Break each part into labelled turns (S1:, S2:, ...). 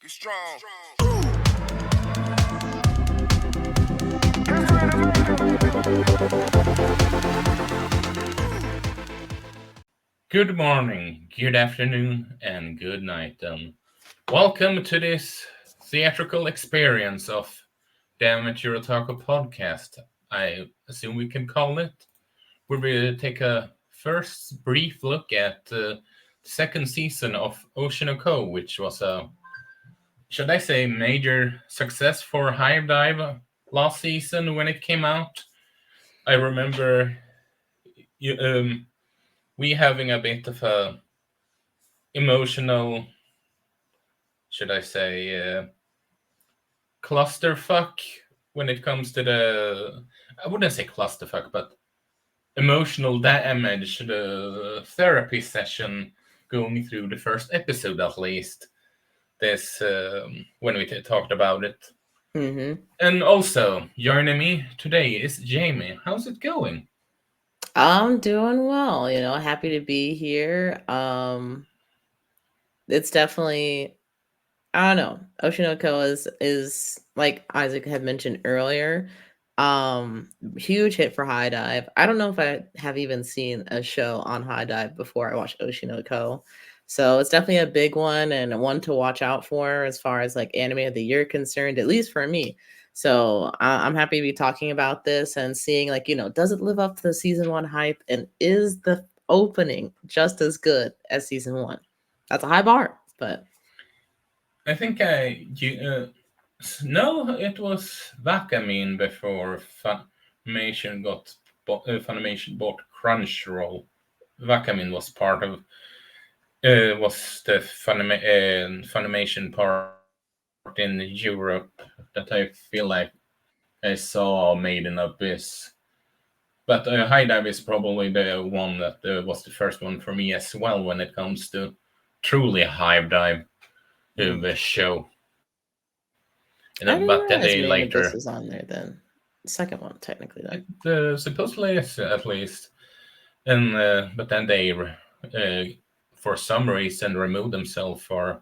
S1: Get strong.
S2: Good morning, good afternoon, and good night. Welcome to this theatrical experience of the Amateur Otaku podcast. I assume we can call it. Where we take a first brief look at the second season of Oshi No Ko, which was a, should I say, major success for Hive Dive last season when it came out. I remember you, we having a bit of a emotional, should I say, clusterfuck when it comes to I wouldn't say clusterfuck, but emotional damage, the therapy session going through the first episode at least. This, when we talked about it.
S3: Mm-hmm.
S2: And also, joining me today is Jamie. How's it going?
S3: I'm doing well, happy to be here. It's definitely, I don't know. Oshi No Ko is like Isaac had mentioned earlier, huge hit for High Dive. I don't know if I have even seen a show on High Dive before I watched Oshi No Ko. So it's definitely a big one and one to watch out for as far as like anime of the year concerned, at least for me. So I'm happy to be talking about this and seeing like, does it live up to the season one hype and is the opening just as good as season one? That's a high bar, but
S2: I think no, it was Wakamin before Funimation Funimation bought Crunchyroll. Wakamin was part of was the Funimation part in Europe that I feel like I saw Made in Abyss. But High Dive is probably the one that was the first one for me as well when it comes to truly High Dive show.
S3: I
S2: But
S3: didn't
S2: then they
S3: realize Made in
S2: later,
S3: Abyss was on there then. Second one, technically, then.
S2: supposedly is at least, and but then they, for some reason, removed themselves for.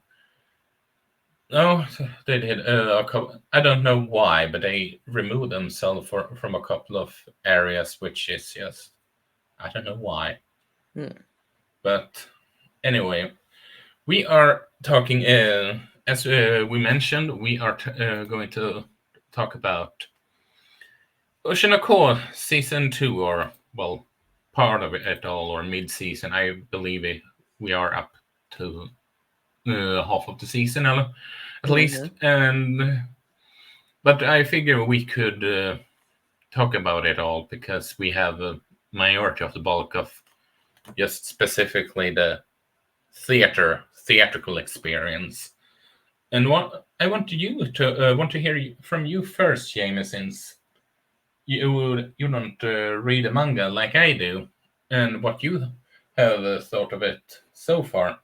S2: No, they did a couple. I don't know why, but they removed themselves from a couple of areas, which is just I don't know why. But anyway, we are talking. As we mentioned, we are going to talk about Oshi No Ko season 2, or well, part of it all, or mid-season. I believe we are up to half of the season at least, and but I figure we could talk about it all because we have a majority of the bulk of just specifically the theatrical experience. And what I want to hear from you first, Jamie, since you don't read a manga like I do, and what you have thought of it so far.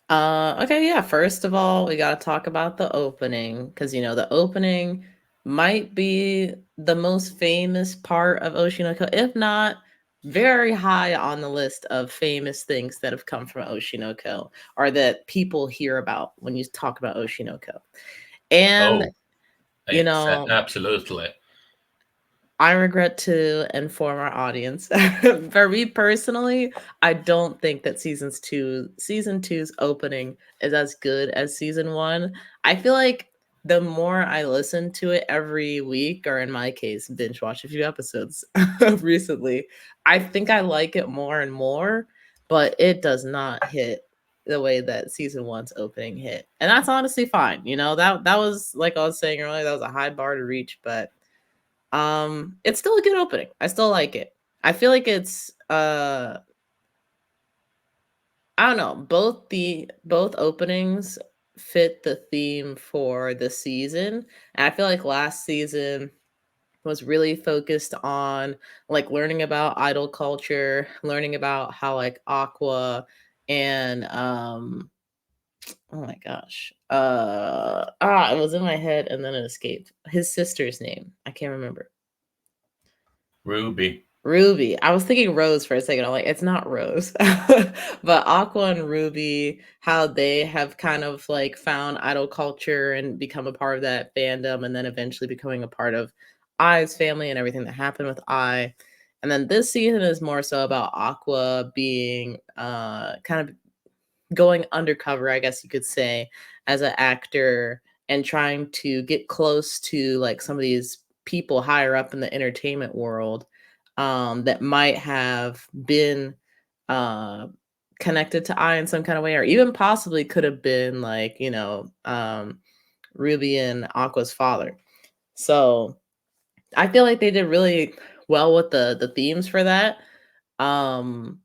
S3: Okay, yeah. First of all, we got to talk about the opening because the opening might be the most famous part of Oshi No Ko, if not very high on the list of famous things that have come from Oshi No Ko or that people hear about when you talk about Oshi No Ko. And
S2: Oh, absolutely.
S3: I regret to inform our audience. For me personally, I don't think that season two's opening is as good as season one. I feel like the more I listen to it every week, or in my case, binge watch a few episodes recently, I think I like it more and more, but it does not hit the way that season one's opening hit. And that's honestly fine. That was like I was saying earlier, that was a high bar to reach, but it's still a good opening. I still like it. I feel like it's I don't know, both openings fit the theme for the season. And I feel like last season was really focused on like learning about idol culture, learning about how like Aqua and oh my gosh. It was in my head and then it escaped. His sister's name. I can't remember.
S2: Ruby.
S3: Ruby. I was thinking Rose for a second. I'm like, it's not Rose. But Aqua and Ruby, how they have kind of like found idol culture and become a part of that fandom, and then eventually becoming a part of Ai's family and everything that happened with Ai. And then this season is more so about Aqua being kind of going undercover, I guess you could say, as an actor and trying to get close to like some of these people higher up in the entertainment world that might have been uh, connected to I in some kind of way, or even possibly could have been like, Ruby and Aqua's father. So I feel like they did really well with the themes for that. Um,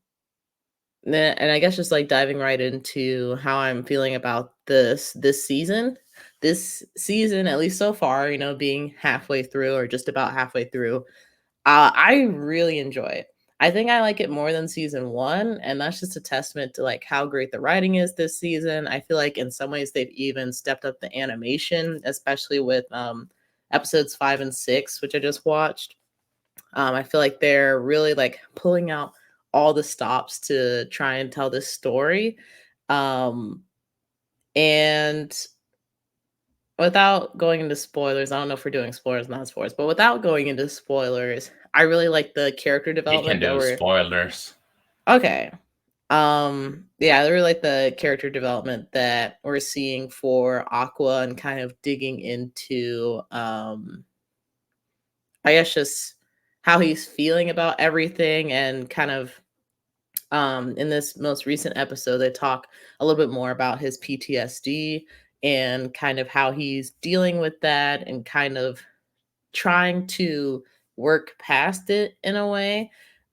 S3: and I guess just like diving right into how I'm feeling about this season. This season, at least so far, being halfway through or just about halfway through, I really enjoy it. I think I like it more than season one, and that's just a testament to like how great the writing is this season. I feel like in some ways they've even stepped up the animation, especially with episodes 5 and 6, which I just watched. I feel like they're really like pulling out all the stops to try and tell this story. Um, and without going into spoilers, I don't know if we're doing spoilers, not spoilers, but without going into spoilers, I really like the character
S2: You can
S3: development that
S2: do
S3: we're
S2: spoilers.
S3: okay. Yeah, I really like the character development that we're seeing for Aqua and kind of digging into I guess just how he's feeling about everything and kind of in this most recent episode they talk a little bit more about his PTSD and kind of how he's dealing with that and kind of trying to work past it in a way,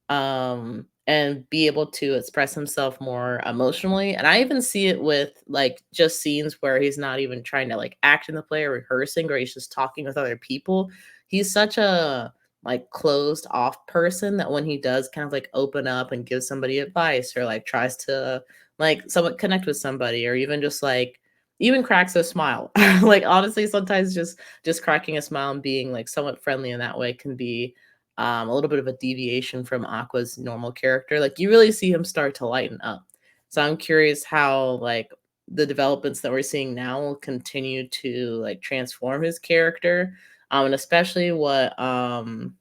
S3: and be able to express himself more emotionally. And I even see it with like just scenes where he's not even trying to like act in the play or rehearsing, or he's just talking with other people. He's such a like closed off person that when he does kind of like open up and give somebody advice or like tries to like somewhat connect with somebody or even just like even cracks a smile. Like honestly sometimes just cracking a smile and being like somewhat friendly in that way can be a little bit of a deviation from Aqua's normal character. Like you really see him start to lighten up. So I'm curious how like the developments that we're seeing now will continue to like transform his character. And especially what y'all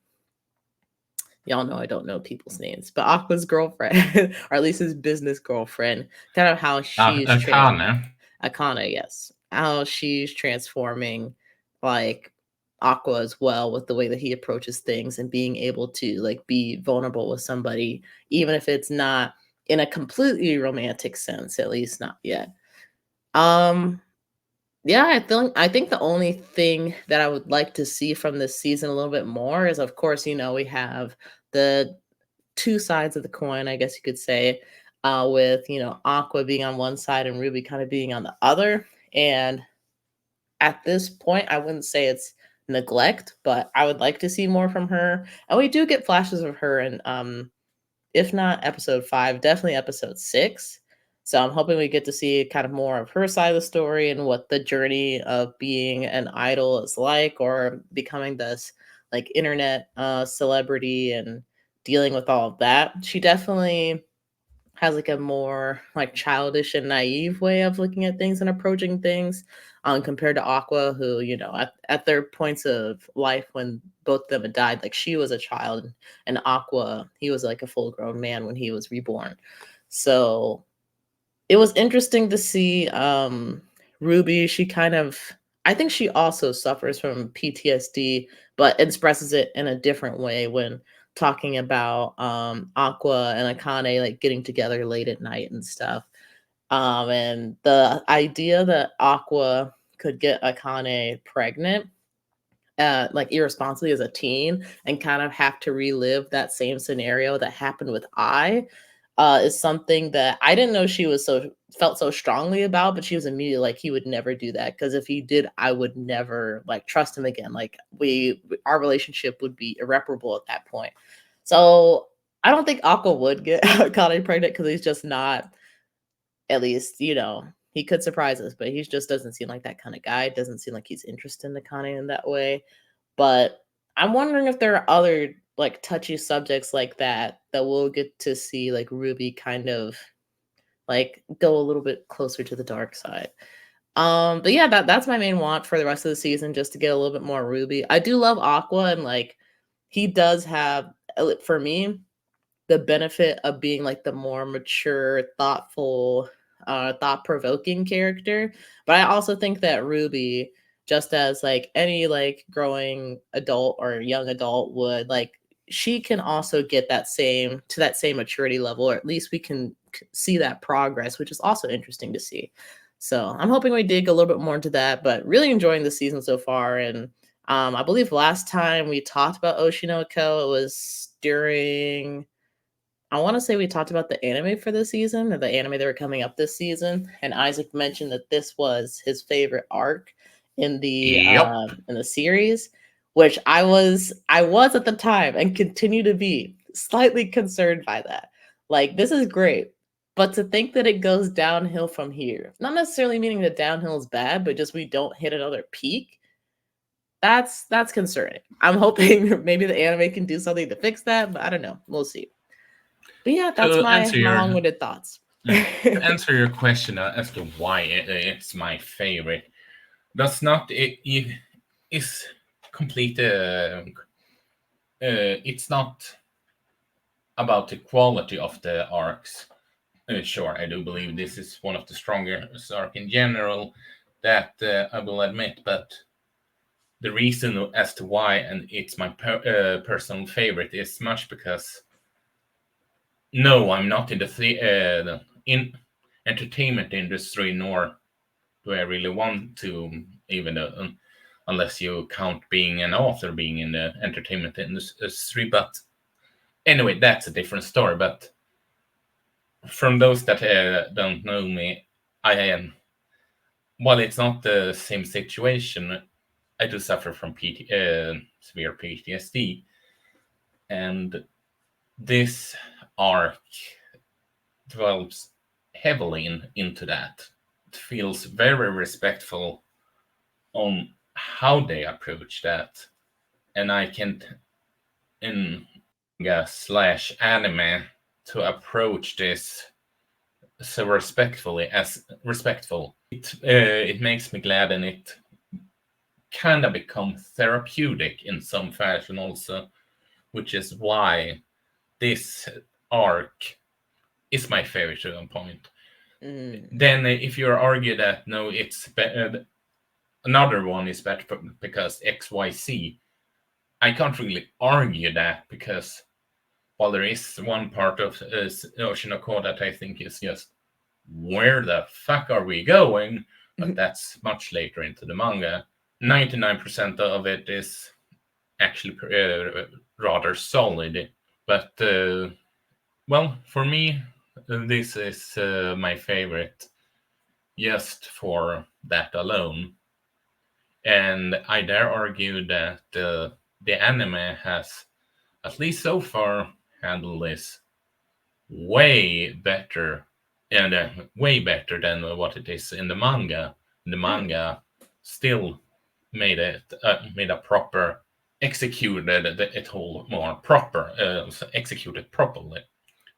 S3: know I don't know people's names, but Aqua's girlfriend, or at least his business girlfriend, kind of how she's
S2: Akane.
S3: Akana, yes. How she's transforming like Aqua as well with the way that he approaches things and being able to like be vulnerable with somebody, even if it's not in a completely romantic sense, at least not yet. Um yeah, I think the only thing that I would like to see from this season a little bit more is of course, we have the two sides of the coin, I guess you could say, with Aqua being on one side and Ruby kind of being on the other. And at this point, I wouldn't say it's neglect, but I would like to see more from her. And we do get flashes of her in if not episode 5, definitely episode 6. So I'm hoping we get to see kind of more of her side of the story and what the journey of being an idol is like, or becoming this like internet celebrity and dealing with all of that. She definitely has like a more like childish and naive way of looking at things and approaching things, compared to Aqua, who at their points of life when both of them had died, like she was a child, and Aqua, he was like a full grown man when he was reborn. So it was interesting to see Ruby. She kind of, I think she also suffers from PTSD, but expresses it in a different way when talking about Aqua and Akane like getting together late at night and stuff. And the idea that Aqua could get Akane pregnant like irresponsibly as a teen and kind of have to relive that same scenario that happened with I, is something that I didn't know she was so felt so strongly about, but she was immediately like he would never do that because if he did, I would never like trust him again. Like our relationship would be irreparable at that point. So I don't think Aqua would get Connie pregnant because he's just not, at least, he could surprise us, but he just doesn't seem like that kind of guy. Doesn't seem like he's interested in Akane in that way. But I'm wondering if there are other like touchy subjects like that we'll get to see like Ruby kind of like go a little bit closer to the dark side. But yeah, that's my main want for the rest of the season, just to get a little bit more Ruby. I do love Aqua, and like he does have, for me, the benefit of being like the more mature, thoughtful, thought-provoking character. But I also think that Ruby, just as like any like growing adult or young adult would, like she can also get that same maturity level, or at least we can see that progress, which is also interesting to see. So I'm hoping we dig a little bit more into that, but really enjoying the season so far. And I believe last time we talked about Oshi No Ko, it was during, I want to say we talked about the anime for this season, or the anime that were coming up this season, and Isaac mentioned that this was his favorite arc
S2: Yep.
S3: in the series, which I was at the time and continue to be slightly concerned by that. Like, this is great, but to think that it goes downhill from here, not necessarily meaning that downhill is bad, but just we don't hit another peak. That's concerning. I'm hoping maybe the anime can do something to fix that, but I don't know. We'll see. But yeah, that's
S2: To
S3: my
S2: answer your
S3: long-winded thoughts.
S2: to answer your question as to why it's my favorite, does not it is complete. It's not about the quality of the arcs. Sure, I do believe this is one of the strongest arc in general. That I will admit, but the reason as to why and it's my personal favorite is much because no, I'm not in the in entertainment industry, nor do I really want to, even unless you count being an author being in the entertainment industry. But anyway, that's a different story. But from those that don't know me, I am. While it's not the same situation, I do suffer from severe PTSD, and this arc dwells heavily into that. It feels very respectful on how they approach that, and I can in manga slash anime to approach this so respectful. It makes me glad, and it kind of become therapeutic in some fashion also, which is why this arc is my favorite to a point. Then if you argue that no, it's another one is better because XYZ, I can't really argue that, because while there is one part of Oshi No Ko that I think is just, where the fuck are we going? But that's much later into the manga. 99% of it is actually rather solid. But, well, for me, this is my favorite just for that alone. And I dare argue that the anime has, at least so far, handled this way better, and way better than what it is in the manga. The manga still made a proper executed it all more proper, executed properly.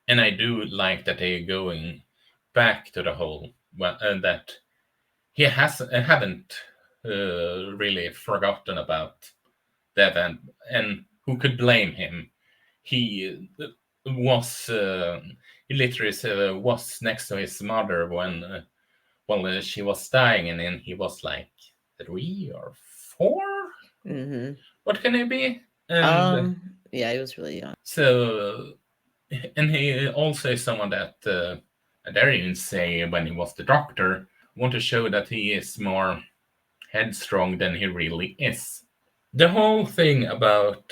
S2: And I do like that they're going back to the whole, well, that he haven't really forgotten about the event, and who could blame him? He was he literally was next to his mother when she was dying, and then he was like 3 or 4. What can it be? And
S3: Yeah, he was really young.
S2: so, and he also is someone that I dare even say, when he was the doctor, want to show that he is more headstrong than he really is. The whole thing about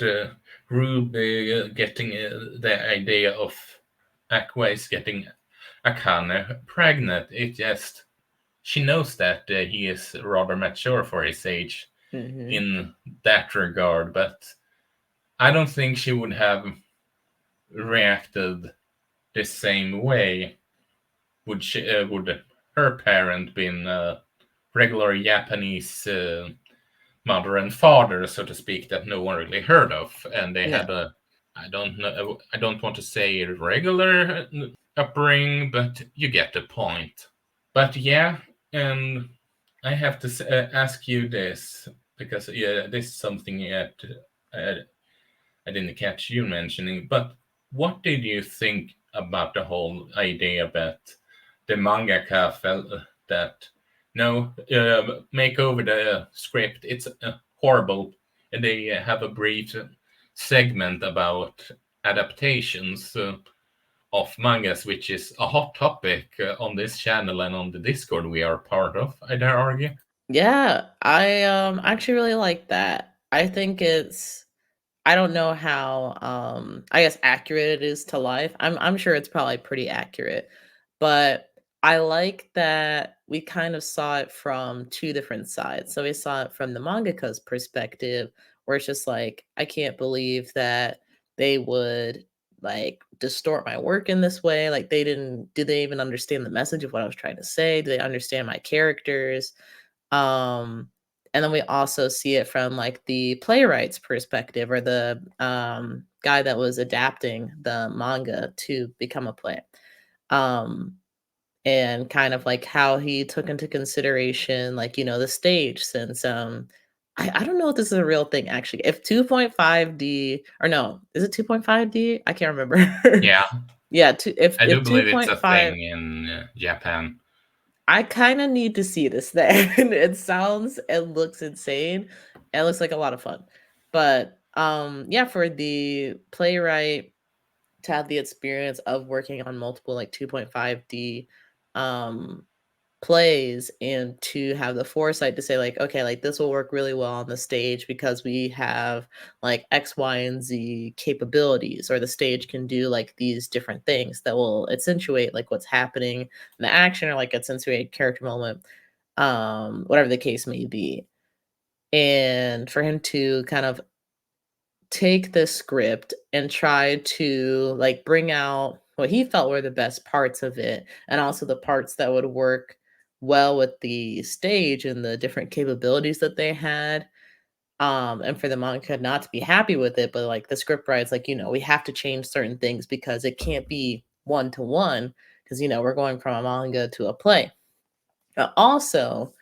S2: Ruby getting the idea of Aqua's getting Akane pregnant, it just, she knows that he is rather mature for his age in that regard, but I don't think she would have reacted the same way. Would she? Would her parent been regular Japanese mother and father, so to speak, that no one really heard of, and they had a I don't know. I don't want to say regular upbringing, but you get the point. But yeah, and I have to ask you this because yeah, this is something that uh, I didn't catch you mentioning. But what did you think about the whole idea that the mangaka felt that no, make over the script? It's horrible, and they have a brief segment about adaptations of mangas, which is a hot topic on this channel and on the Discord we are part of. I dare argue.
S3: Yeah, I actually really like that. I think it's I don't know how I guess accurate it is to life. I'm sure it's probably pretty accurate. But I like that we kind of saw it from two different sides. So we saw it from the mangaka's perspective where it's just like I can't believe that they would like distort my work in this way. Like they didn't did they even understand the message of what I was trying to say? Do they understand my characters? Um, and then we also see it from like the playwright's perspective or the guy that was adapting the manga to become a play. Um, and kind of like how he took into consideration like, the stage since I don't know if this is a real thing actually. If 2.5D or no, is it 2.5D? I can't remember.
S2: Yeah,
S3: Yeah,
S2: I do
S3: if
S2: believe it's a
S3: 2.5
S2: thing in Japan.
S3: I kinda need to see this thing. It sounds and looks insane. It looks like a lot of fun. But, yeah, for the playwright to have the experience of working on multiple, like, 2.5D, um, plays and to have the foresight to say, like, "Okay, like, this will work really well on the stage because we have, like, X, Y, and Z capabilities," or the stage can do, like, these different things that will accentuate, like, what's happening in the action or, like, accentuate character moment, whatever the case may be. And for him to kind of take the script and try to like bring out what he felt were the best parts of it and also the parts that would work well with the stage and the different capabilities that they had and for the manga not to be happy with it but like the script writer's like we have to change certain things because it can't be one to one because we're going from a manga to a play also,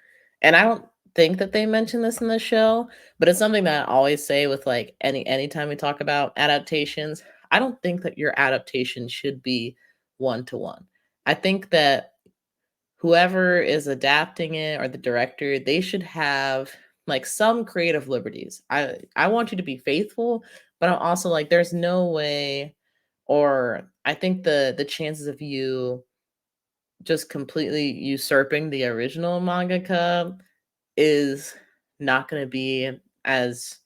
S3: and I don't think that they mention this in the show, but it's something that I always say with like anytime we talk about adaptations, I don't think that your adaptation should be one to one. I think that whoever is adapting it or the director, they should have like some creative liberties. I want you to be faithful, but I'm also like there's no way or I think the chances of you just completely usurping the original mangaka is not gonna be as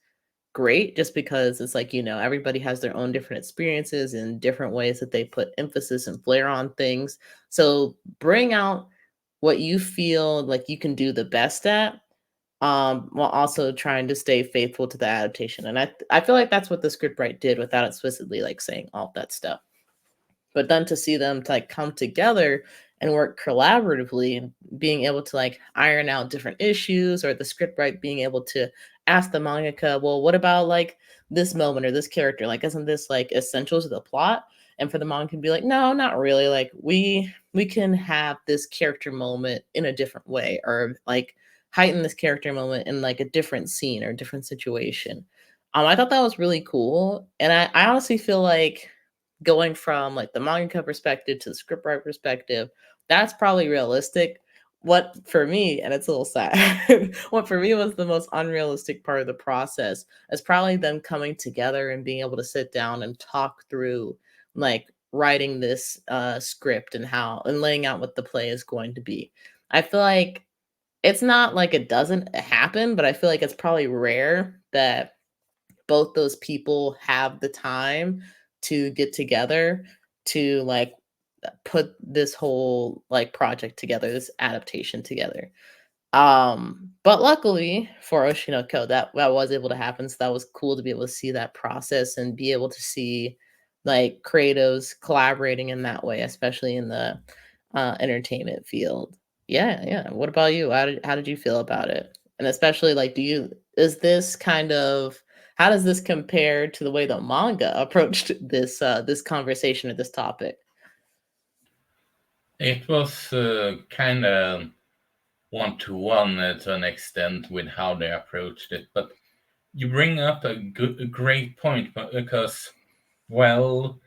S3: great just because it's like, everybody has their own different experiences and different ways that they put emphasis and flair on things. So bring out what you feel like you can do the best at, while also trying to stay faithful to the adaptation. And I feel like that's what the scriptwriter did without explicitly like saying all that stuff. But then to see them to like come together and work collaboratively and being able to like iron out different issues or the scriptwriter being able to ask the mangaka, well, what about like this moment or this character? Like, isn't this like essential to the plot? And for the manga to be like, no, not really. Like we can have this character moment in a different way or like heighten this character moment in like a different scene or different situation. I thought that was really cool. And I honestly feel like going from like the manga perspective to the scriptwriter perspective, that's probably realistic. What for me, and it's a little sad, what for me was the most unrealistic part of the process is probably them coming together and being able to sit down and talk through like writing this script and how and laying out what the play is going to be. I feel like it's not like it doesn't happen, but I feel like it's probably rare that both those people have the time to get together to like put this whole like project together, this adaptation together. But luckily for Oshi No Ko, that was able to happen. So that was cool to be able to see that process and be able to see like creatives collaborating in that way, especially in the entertainment field. Yeah, yeah. What about you? How did you feel about it? And especially like, do you is this kind of How does this compare to the way the manga approached this conversation or this topic?
S2: It was kind of one-to-one to an extent with how they approached it, but you bring up a great point because, well,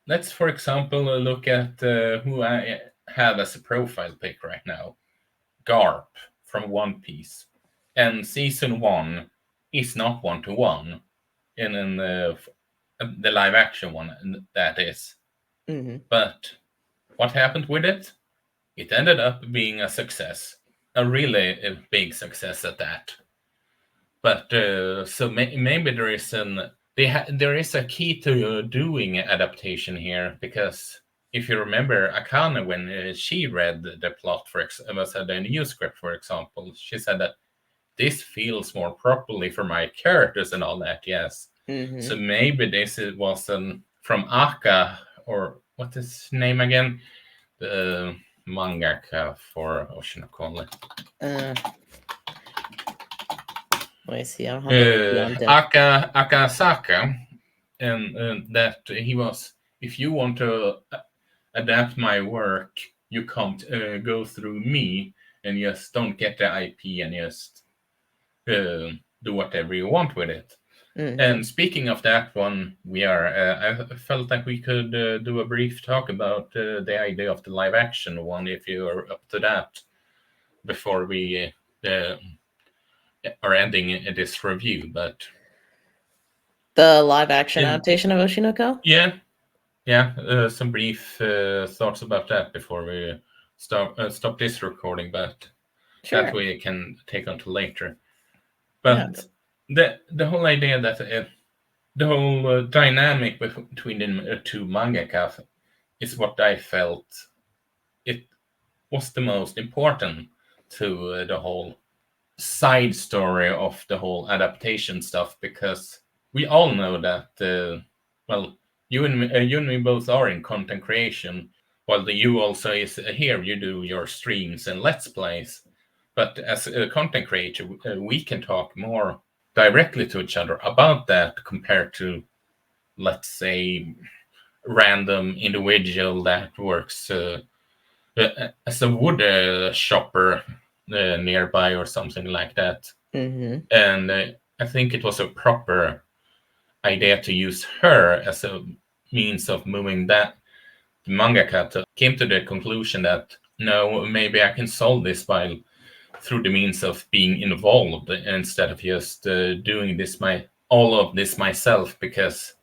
S2: let's for example look at who I have as a profile pic right now, Garp from One Piece, and season 1 is not one-to-one in the live action one, that is. But what happened with it? It ended up being a success, a really big success at that. But so maybe there is a key to doing adaptation here, because if you remember Akane, when she read the plot the new script, for example, she said that this feels more properly for my characters and all that. Yes, so maybe this was from Aka, or what is his name again? The mangaka for Oshi No Ko.
S3: Let me see. I don't have the on deck.
S2: Akasaka, and that he was. If you want to adapt my work, you can't go through me, and just don't get the IP and just do whatever you want with it. And speaking of that one, I felt like we could do a brief talk about the idea of the live action one, if you are up to that, before we are ending this review. But
S3: the live action adaptation of Oshi No Ko?
S2: Yeah, some brief thoughts about that before we stop this recording, but
S3: Sure.
S2: that we can take until later. But the whole idea that the whole dynamic between the two mangaka is what I felt it was the most important to the whole side story of the whole adaptation stuff, because we all know that well, you and me both are in content creation, while the you also is here. You do your streams and let's plays, but as a content creator, we can talk more directly to each other about that compared to, let's say, random individual that works as a wood shopper nearby or something like that. And I think it was a proper idea to use her as a means of moving that. The mangaka came to the conclusion that no, maybe I can solve this through the means of being involved instead of just doing all of this myself, because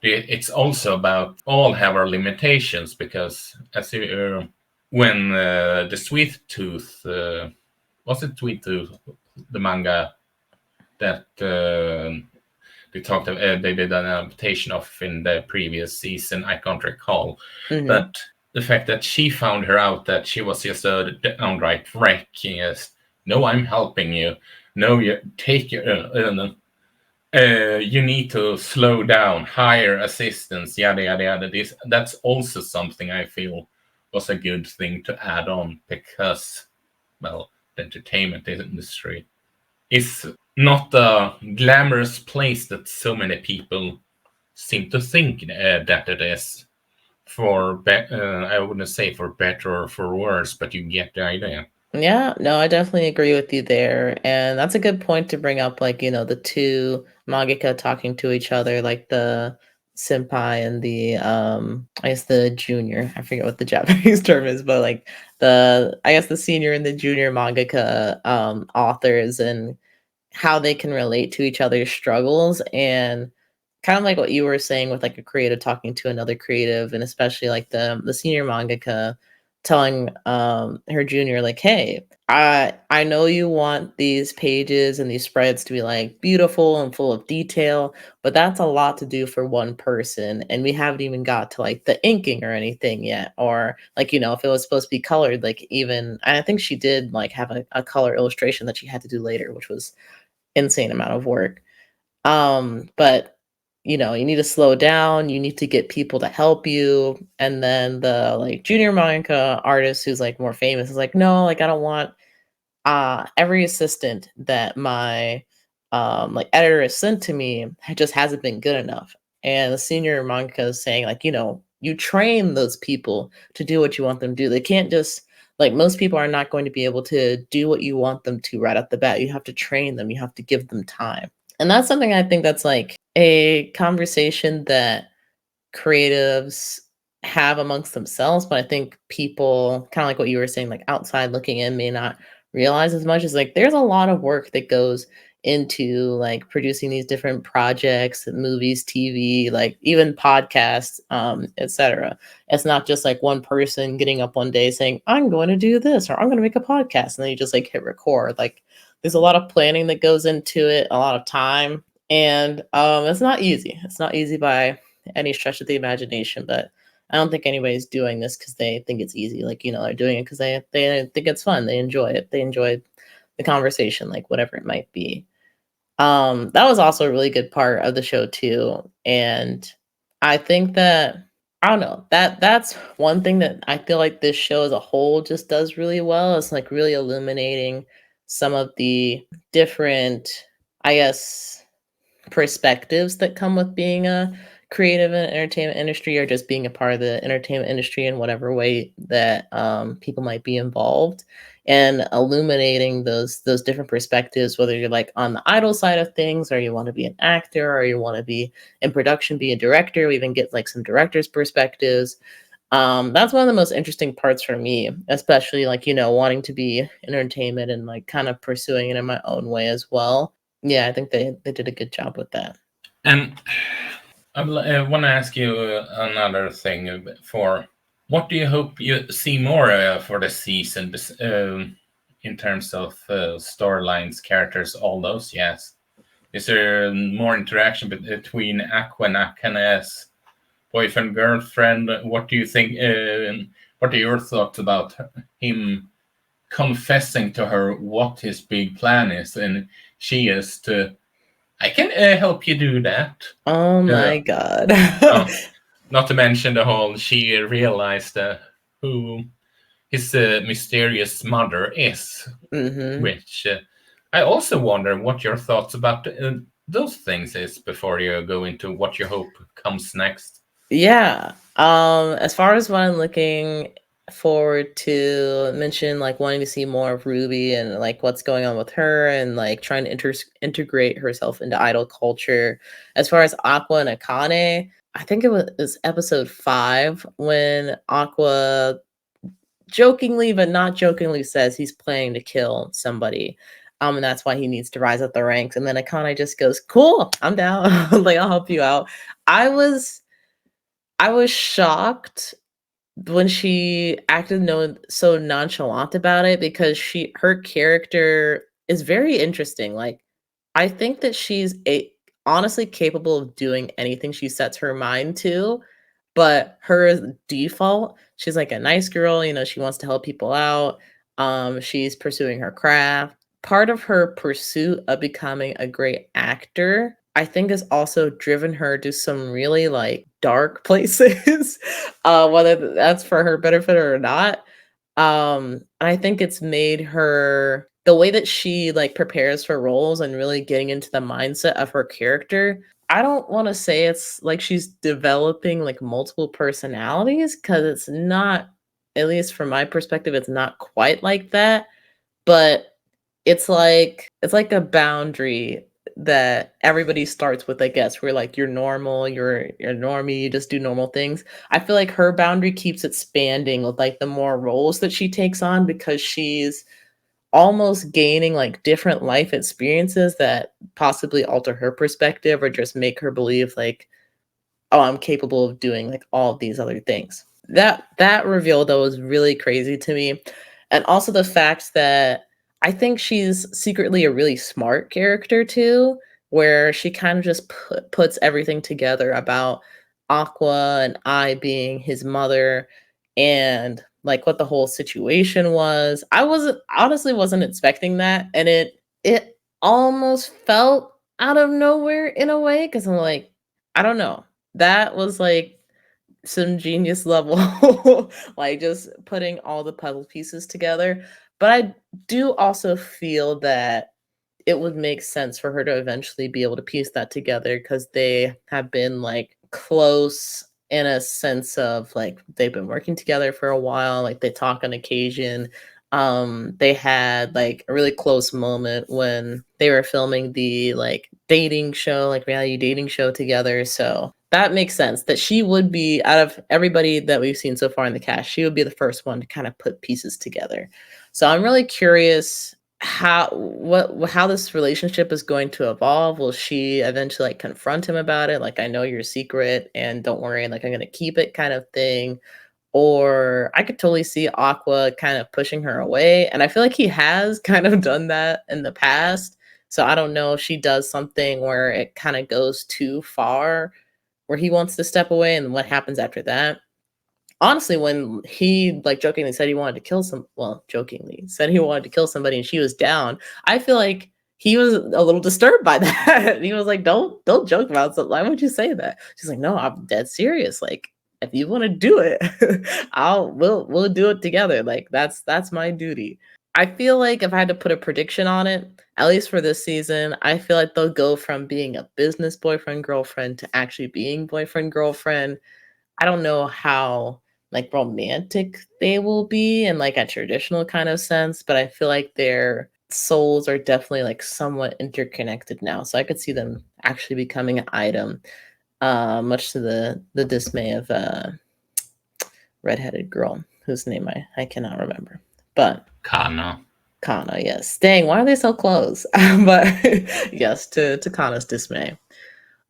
S2: it's also about all have our limitations, because as when the Sweet Tooth was it Sweet Tooth, the manga that they talked about, they did an adaptation of in the previous season, I can't recall, but the fact that she found her out that she was just a downright wreck, yes, no, I'm helping you, no, you take your you need to slow down, hire assistance, yada yada yada. That's also something I feel was a good thing to add on, because, well, the entertainment industry is not a glamorous place that so many people seem to think that it is. I wouldn't say for better or for worse, but you get the idea.
S3: Yeah, no, I definitely agree with you there. And that's a good point to bring up, like, the two mangaka talking to each other, like the senpai and the I guess the junior. I forget what the Japanese term is, but like I guess the senior and the junior mangaka authors, and how they can relate to each other's struggles, and kind of like what you were saying with like a creative talking to another creative, and especially like the senior mangaka telling her junior, like, hey, I know you want these pages and these spreads to be like beautiful and full of detail, but that's a lot to do for one person, and we haven't even got to like the inking or anything yet, or like, if it was supposed to be colored, like, even I think she did like have a color illustration that she had to do later, which was insane amount of work. But you need to slow down, you need to get people to help you. And then the like junior manga artist who's like more famous is like, no, like I don't want every assistant that my like editor is sent to me just hasn't been good enough. And the senior manga is saying, like, you train those people to do what you want them to do. They can't just, like, most people are not going to be able to do what you want them to right off the bat. You have to train them, you have to give them time. And that's something I think that's like a conversation that creatives have amongst themselves, but I think people, kind of like what you were saying, like outside looking in, may not realize as much. As like there's a lot of work that goes into like producing these different projects, movies, TV, like even podcasts, etc. It's not just like one person getting up one day saying, I'm going to do this, or I'm going to make a podcast, and then you just like hit record. Like there's a lot of planning that goes into it, a lot of time, and it's not easy. It's not easy by any stretch of the imagination, but I don't think anybody's doing this because they think it's easy. Like, they're doing it because they think it's fun. They enjoy it. They enjoy the conversation, like whatever it might be. That was also a really good part of the show too. And I think that, I don't know, that's one thing that I feel like this show as a whole just does really well. It's like really illuminating some of the different, I guess, perspectives that come with being a creative in entertainment industry, or just being a part of the entertainment industry in whatever way that people might be involved, and illuminating those different perspectives, whether you're like on the idol side of things, or you want to be an actor, or you want to be in production, be a director. We even get like some directors' perspectives. That's one of the most interesting parts for me, especially like, wanting to be in entertainment and like kind of pursuing it in my own way as well. Yeah, I think they did a good job with that.
S2: And I want to ask you another thing. For what do you hope you see more for the season, in terms of storylines, characters, all those? Yes. Is there more interaction between Aqua and Akane's boyfriend, girlfriend? What do you think? What are your thoughts about him confessing to her what his big plan is, and she is to, I can help you do that.
S3: Oh
S2: Uh,
S3: my god.
S2: oh, not to mention the whole, she realized who his mysterious mother is,
S3: Mhm.
S2: which I also wonder what your thoughts about those things is before you go into what you hope comes next.
S3: Yeah. As far as what I'm looking forward to, mention like wanting to see more of Ruby and like what's going on with her, and like trying to integrate herself into idol culture. As far as Aqua and Akane, I think it was episode 5 when Aqua jokingly but not jokingly says he's planning to kill somebody. And that's why he needs to rise up the ranks. And then Akane just goes, "Cool, I'm down. Like, I'll help you out." I was I was shocked when she acted so nonchalant about it, because her character is very interesting. Like, I think that she's honestly capable of doing anything she sets her mind to, but her default, she's like a nice girl, she wants to help people out. She's pursuing her craft. Part of her pursuit of becoming a great actor, I think, has also driven her to some really like dark places, whether that's for her benefit or not. I think it's made her, the way that she like prepares for roles and really getting into the mindset of her character. I don't want to say it's like she's developing like multiple personalities, because it's not, at least from my perspective, it's not quite like that. But it's like a boundary that everybody starts with, I guess. Where like you're normal, you're normie, you just do normal things. I feel like her boundary keeps expanding with like the more roles that she takes on, because she's almost gaining like different life experiences that possibly alter her perspective, or just make her believe like, oh, I'm capable of doing like all of these other things. That reveal though was really crazy to me. And also the fact that I think she's secretly a really smart character too, where she kind of just puts everything together about Aqua and I being his mother, and like what the whole situation was. I wasn't expecting that, and it almost felt out of nowhere in a way, because I'm like, I don't know. That was like some genius level, like just putting all the puzzle pieces together. But I do also feel that it would make sense for her to eventually be able to piece that together because they have been like close in a sense of like they've been working together for a while, like they talk on occasion. They had like a really close moment when they were filming the like dating show, like reality dating show together. So that makes sense that she would be, out of everybody that we've seen so far in the cast, she would be the first one to kind of put pieces together. So I'm really curious how this relationship is going to evolve. Will she eventually like confront him about it? Like, I know your secret and don't worry, like I'm gonna keep it kind of thing. Or I could totally see Aqua kind of pushing her away. And I feel like he has kind of done that in the past. So I don't know if she does something where it kind of goes too far, where he wants to step away and what happens after that. Honestly, when he like jokingly said he wanted to kill jokingly said he wanted to kill somebody and she was down, I feel like he was a little disturbed by that. He was like, don't joke about something. Why would you say that? She's like, no, I'm dead serious. Like, if you want to do it, we'll do it together. Like that's my duty. I feel like if I had to put a prediction on it, at least for this season, I feel like they'll go from being a business boyfriend girlfriend to actually being boyfriend girlfriend. I don't know how like romantic they will be in like a traditional kind of sense, but I feel like their souls are definitely like somewhat interconnected now. So I could see them actually becoming an item, much to the dismay of redheaded girl whose name I cannot remember. But
S2: Kana.
S3: Kana, yes. Dang, why are they so close? But yes, to Kana's dismay.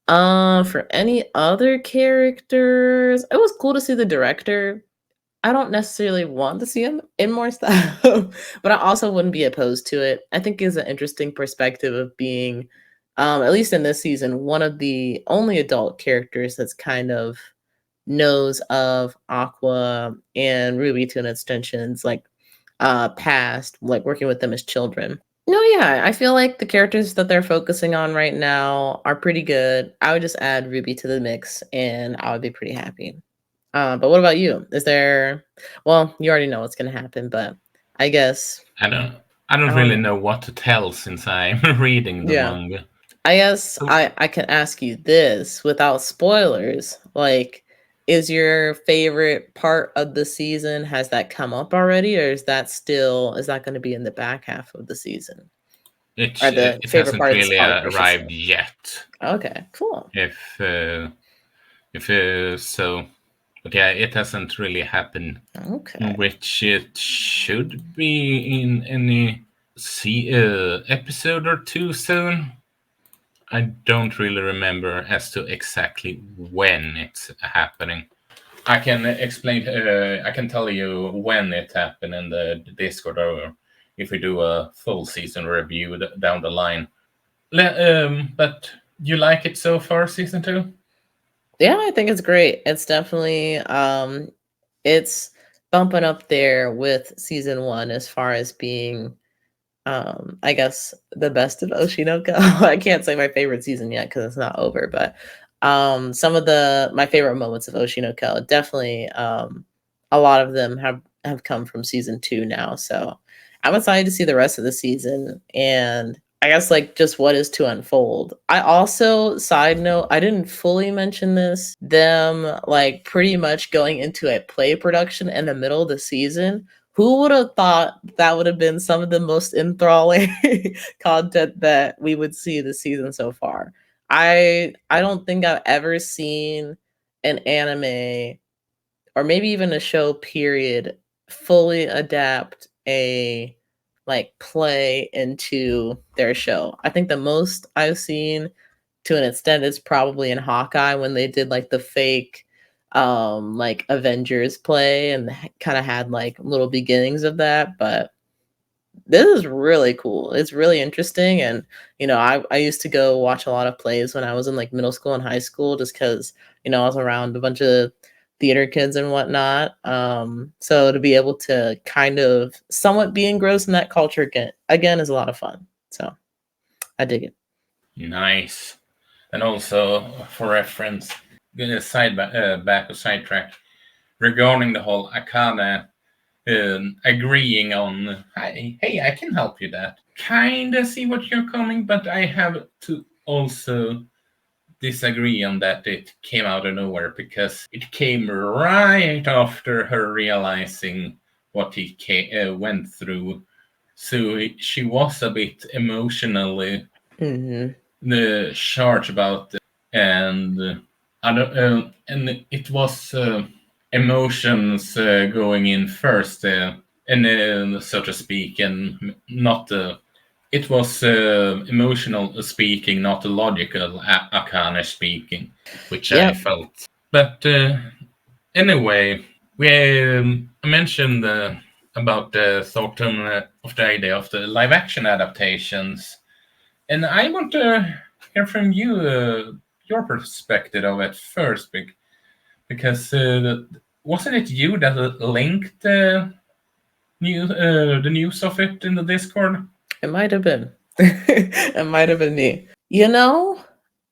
S3: For any other characters, it was cool to see the director. I don't necessarily want to see him in more stuff, but I also wouldn't be opposed to it. I think it's an interesting perspective of being, at least in this season, one of the only adult characters that's kind of knows of Aqua and Ruby to an extensions, like past, like working with them as children. No, yeah, I feel like the characters that they're focusing on right now are pretty good. I would just add Ruby to the mix and I would be pretty happy. But what about you? Is there, well, you already know what's going to happen, but I guess,
S2: I don't. I don't
S3: I don't
S2: really
S3: know.
S2: know what to tell since I'm reading the
S3: Yeah.
S2: manga.
S3: I guess
S2: So
S3: I can ask you this without spoilers. Like, is your favorite part of the season, has that come up already, or is that going to be in the back half of the season? Or the
S2: it
S3: favorite
S2: hasn't
S3: part of this
S2: really
S3: arc, I should say.
S2: arrived yet.
S3: Okay, cool.
S2: If so, but yeah, it hasn't really happened.
S3: Okay.
S2: Which it should be in any episode or two soon. I don't really remember as to exactly when it's happening. I can explain. I can tell you when it happened in the Discord, or if we do a full season review down the line. But you like it so far, season 2?
S3: Yeah, I think it's great. It's definitely it's bumping up there with season 1 as far as being I guess the best of Oshi No Ko. I can't say my favorite season yet because it's not over, but some of the my favorite moments of Oshi No Ko, definitely a lot of them have come from season 2 now. So I'm excited to see the rest of the season and I guess like just what is to unfold. I also, side note, I didn't fully mention this, them like pretty much going into a play production in the middle of the season. Who would have thought that would have been some of the most enthralling content that we would see this season so far? I don't think I've ever seen an anime or maybe even a show period fully adapt a like play into their show. I think the most I've seen to an extent is probably in Hawkeye when they did like the fake like Avengers play and kind of had like little beginnings of that, but this is really cool. It's really interesting and I used to go watch a lot of plays when I was in like middle school and high school just cuz I was around a bunch of theater kids and whatnot. So to be able to kind of somewhat be engrossed in that culture again is a lot of fun. So I dig it.
S2: Nice. And also, for reference, back or sidetrack, regarding the whole Akane agreeing on, hey, I can help you that. Kinda see what you're coming, but I have to also disagree on that it came out of nowhere, because it came right after her realizing what he went through. So she was a bit emotionally charged about it, and and it was emotions going in first, and so to speak, and not it was emotional speaking, not logical Akane speaking, which I felt. But anyway, we mentioned about the thought of the idea of the live action adaptations, and I want to hear from you your perspective of it first, because wasn't it you that linked the news of it in the Discord?
S3: It might have been. It might have been me. You know,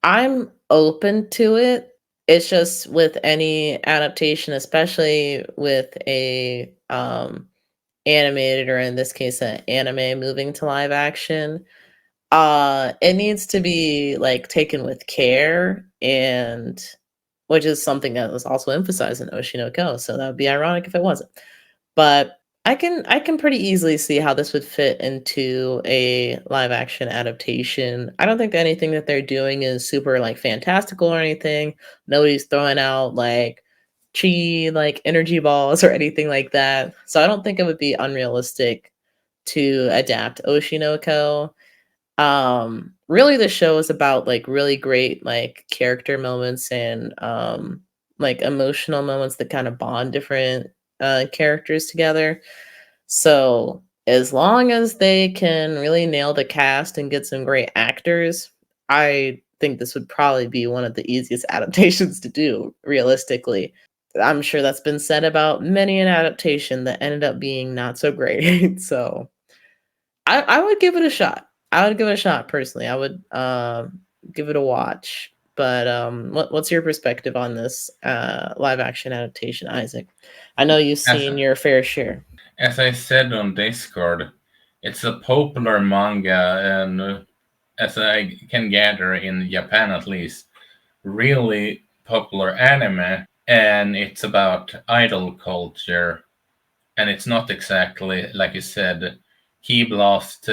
S3: I'm open to it. It's just with any adaptation, especially with a animated, or in this case an anime moving to live action, it needs to be like taken with care, and which is something that was also emphasized in Oshi No Ko, so that would be ironic if it wasn't. But I can pretty easily see how this would fit into a live action adaptation. I don't think anything that they're doing is super like fantastical or anything. Nobody's throwing out like chi like energy balls or anything like that. So I don't think it would be unrealistic to adapt Oshi No Ko. Really the show is about like really great like character moments and like emotional moments that kind of bond different characters together. So as long as they can really nail the cast and get some great actors, I think this would probably be one of the easiest adaptations to do, realistically. I'm sure that's been said about many an adaptation that ended up being not so great. So I would give it a shot. I would give it a shot personally. I would give it a watch. But what's your perspective on this live action adaptation, Isaac? I know you've
S2: As
S3: seen your fair share.
S2: as I said on Discord, it's a popular manga, and as I can gather, in Japan at least, really popular anime, and it's about idol culture, and it's not exactly like you said, key blast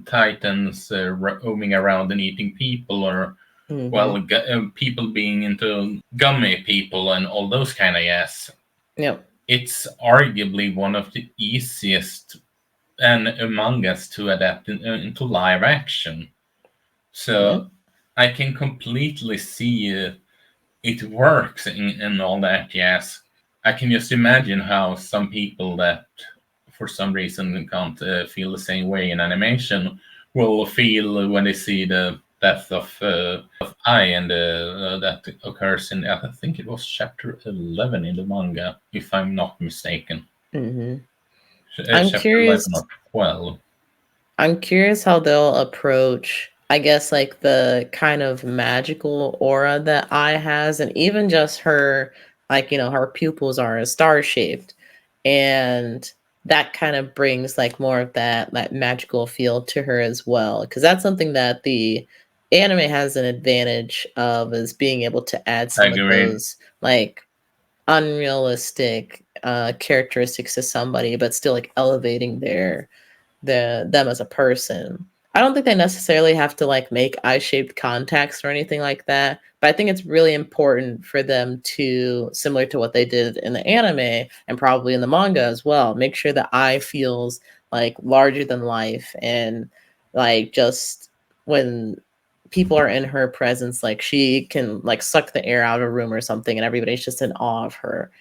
S2: titans roaming around and eating people, or well, people being into gummy people and all those kind of yes.
S3: Yep.
S2: It's arguably one of the easiest and among us to adapt into live action. So I can completely see it works in all that, yes. I can just imagine how some people that for some reason can't feel the same way in animation will feel when they see the death of Ai, and that occurs in, I think it was chapter 11 in the manga, if I'm not mistaken.
S3: I'm
S2: Chapter
S3: curious.
S2: 11 or 12.
S3: I'm curious how they'll approach, I guess, like the kind of magical aura that Ai has, and even just her, like, her pupils are star shaped, and that kind of brings like more of that magical feel to her as well, because that's something that the anime has an advantage of, is being able to add some of
S2: Agreed.
S3: those like unrealistic characteristics to somebody, but still like elevating them as a person. I don't think they necessarily have to like make eye-shaped contacts or anything like that, but I think it's really important for them to, similar to what they did in the anime and probably in the manga as well, make sure the eye feels like larger than life, and like just when people are in her presence, like she can like suck the air out of a room or something and everybody's just in awe of her.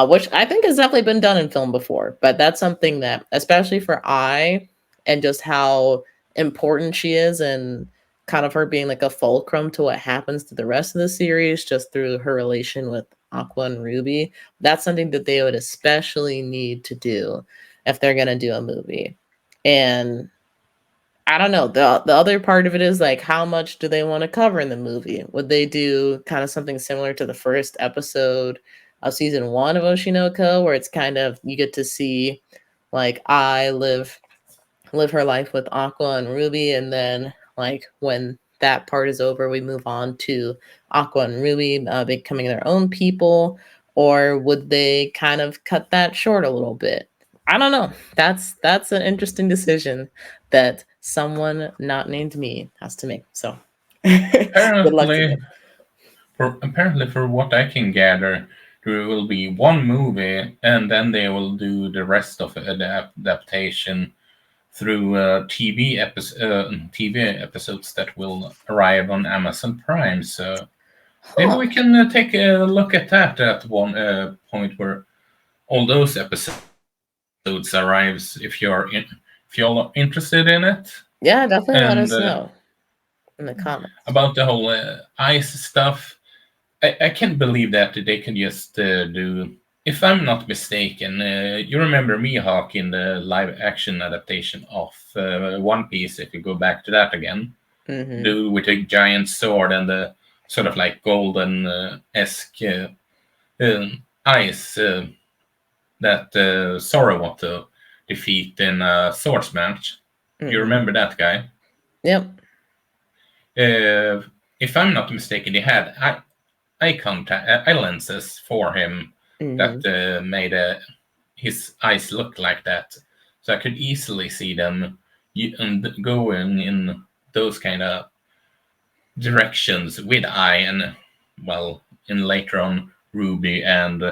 S3: Which I think has definitely been done in film before, but that's something that, especially for Ai, and just how important she is, and kind of her being like a fulcrum to what happens to the rest of the series, just through her relation with Aqua and Ruby. That's something that they would especially need to do if they're gonna do a movie. And I don't know. The other part of it is like, how much do they want to cover in the movie? Would they do kind of something similar to the first episode, of season 1 of Oshi No Ko, where it's kind of you get to see like I live her life with Aqua and Ruby, and then like when that part is over, we move on to Aqua and Ruby becoming their own people, or would they kind of cut that short a little bit? I don't know. That's an interesting decision that someone not named me has to make. So good luck to
S2: Apparently,
S3: them.
S2: for what I can gather, there will be one movie, and then they will do the rest of the adaptation through TV episodes that will arrive on Amazon Prime. So maybe
S3: Huh.
S2: we can take a look at that at one point where all those episodes arrives. If you're interested in it,
S3: Yeah, definitely let
S2: and
S3: us know in the comments.
S2: about the whole ice stuff, I can't believe that they can just do. If I'm not mistaken, you remember Mihawk in the live action adaptation of One Piece, if you go back to that again.
S3: Hmm.
S2: Do with a giant sword and the sort of like golden esque ice that Zoro want to defeat in a swords match. Do you
S3: Hmm.
S2: remember that guy?
S3: Yep.
S2: Uh, if I'm not mistaken, they had eye lenses for him that
S3: Hmm.
S2: made his eyes look like that. So I could easily see them going in those kind of directions with eye and, well, in later on Ruby and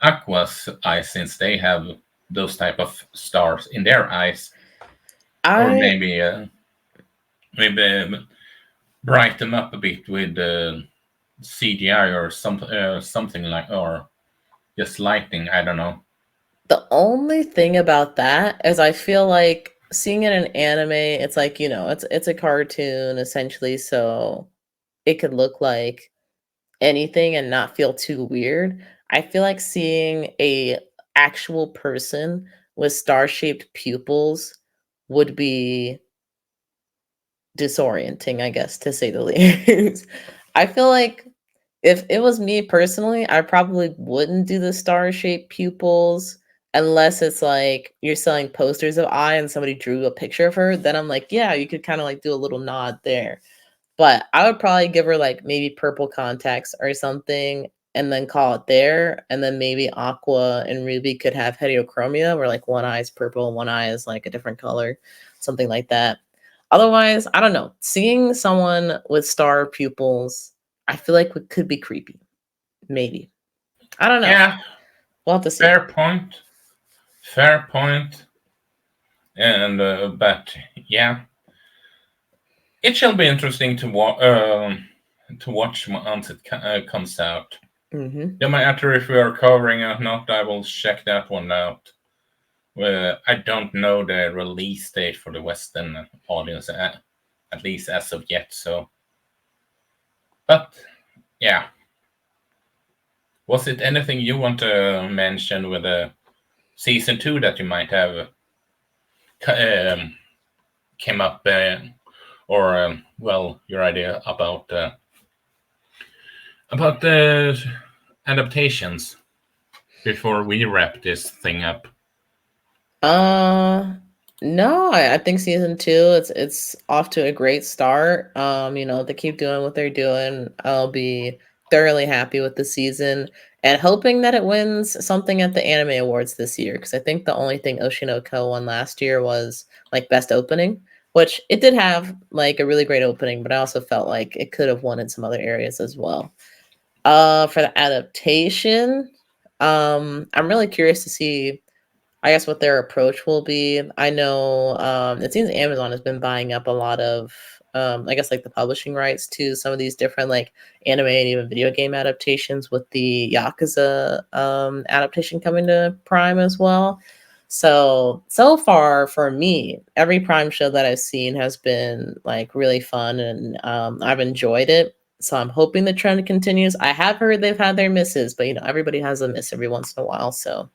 S2: Aqua's eyes, since they have those type of stars in their eyes, or
S3: I
S2: maybe brighten them up a bit with CGI or something like, or just lighting. I don't know.
S3: The only thing about that is I feel like seeing it in anime, it's like, it's a cartoon essentially, so it could look like anything and not feel too weird. I feel like seeing a actual person with star-shaped pupils would be disorienting, I guess, to say the least. I feel like if it was me personally, I probably wouldn't do the star-shaped pupils unless it's like you're selling posters of Ai and somebody drew a picture of her. Then I'm like, yeah, you could kind of like do a little nod there. But I would probably give her like maybe purple contacts or something and then call it there. And then maybe Aqua and Ruby could have heterochromia where like one eye is purple, one eye is like a different color, something like that. Otherwise, I don't know. Seeing someone with star pupils, I feel like it could be creepy. Maybe. I don't know.
S2: Yeah,
S3: We'll have to see.
S2: fair point. Fair point. And but yeah, it shall be interesting to watch once it comes out.
S3: Hmm.
S2: No matter if we are covering it or not, I will check that one out. I don't know the release date for the Western audience, at least as of yet. So, but yeah, was it anything you want to mention with the season two that you might have um, came up, or well, your idea about the adaptations before we wrap this thing up?
S3: Uh no, I think season two it's off to a great start. They keep doing what they're doing. I'll be thoroughly happy with the season and hoping that it wins something at the anime awards this year. Because I think the only thing Oshi No Ko won last year was like best opening, which it did have like a really great opening, but I also felt like it could have won in some other areas as well. For the adaptation, I'm really curious to see, I guess, what their approach will be. I know it seems Amazon has been buying up a lot of, I guess, like the publishing rights to some of these different like anime and even video game adaptations, with the Yakuza adaptation coming to Prime as well. So far for me, every Prime show that I've seen has been like really fun, and I've enjoyed it. So I'm hoping the trend continues. I have heard they've had their misses, but everybody has a miss every once in a while. So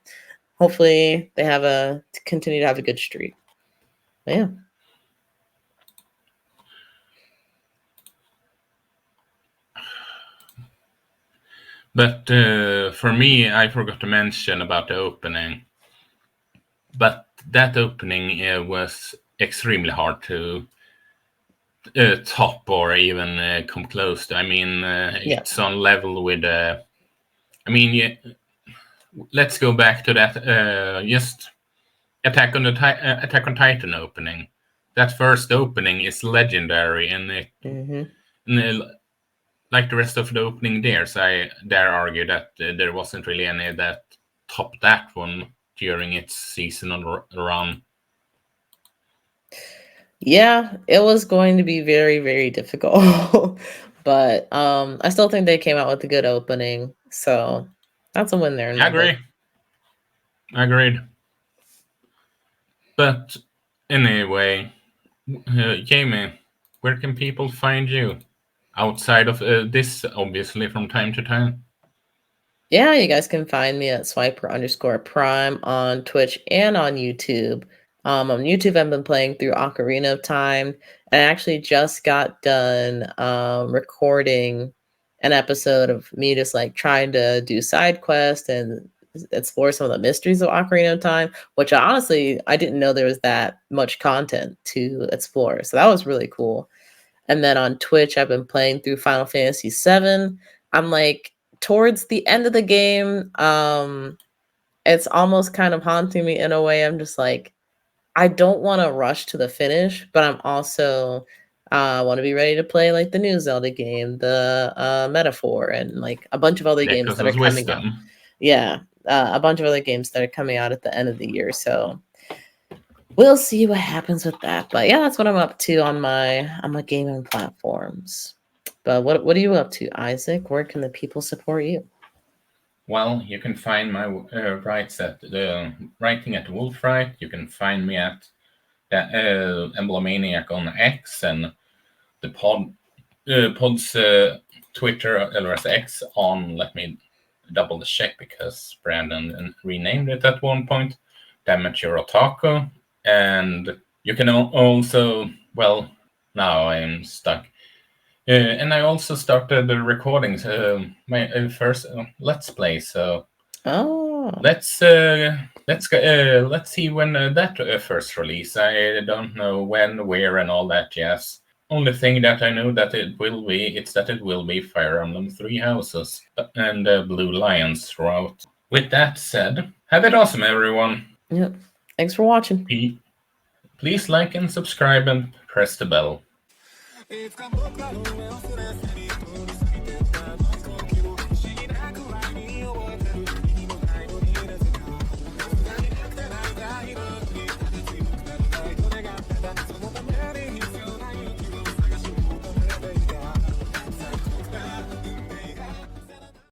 S3: hopefully they have continue to have a good streak. But yeah.
S2: But for me, I forgot to mention about the opening. But that opening was extremely hard to top or even come close to. I mean, it's on level with. I mean, let's go back to that. Just Attack on Titan opening. That first opening is legendary, and like the rest of the opening dares, I dare argue that there wasn't really any that topped that one during its seasonal run.
S3: Yeah, it was going to be very, very difficult. But I still think they came out with a good opening. So that's a win there in my book.
S2: Agreed. But anyway, Jamie, where can people find you? Outside of this, obviously, from time to time.
S3: Yeah, you guys can find me at Swiper_Prime on Twitch and on YouTube. On YouTube, I've been playing through Ocarina of Time, and I actually just got done recording an episode of me just like trying to do side quests and explore some of the mysteries of Ocarina of Time, which I didn't know there was that much content to explore. So that was really cool. And then on Twitch, I've been playing through Final Fantasy VII. I'm like towards the end of the game. It's almost kind of haunting me in a way. I'm just like, I don't want to rush to the finish, but I'm also want to be ready to play like the new Zelda game, the Metaphor, and like a bunch of other games that are coming out. Yeah, a bunch of other games that are coming out at the end of the year. So we'll see what happens with that. But yeah, that's what I'm up to on my gaming platforms. But what are you up to, Isaac? Where can the people support you?
S2: Well, you can find my writes at writing at Wolfwrite. You can find me at Emblemaniac on X, and the pod's Twitter as X on. Let me double check because Brandon renamed it at one point. The Amateur Otaku, and you can also now I'm stuck. And I also started the recordings, my first Let's Play. So let's see when that first release. I don't know when, where, and all that jazz. Only thing that I know that it will be Fire Emblem Three Houses and Blue Lions throughout. With that said, have it awesome, everyone.
S3: Yep. Thanks for watching.
S2: Please like and subscribe and press the bell.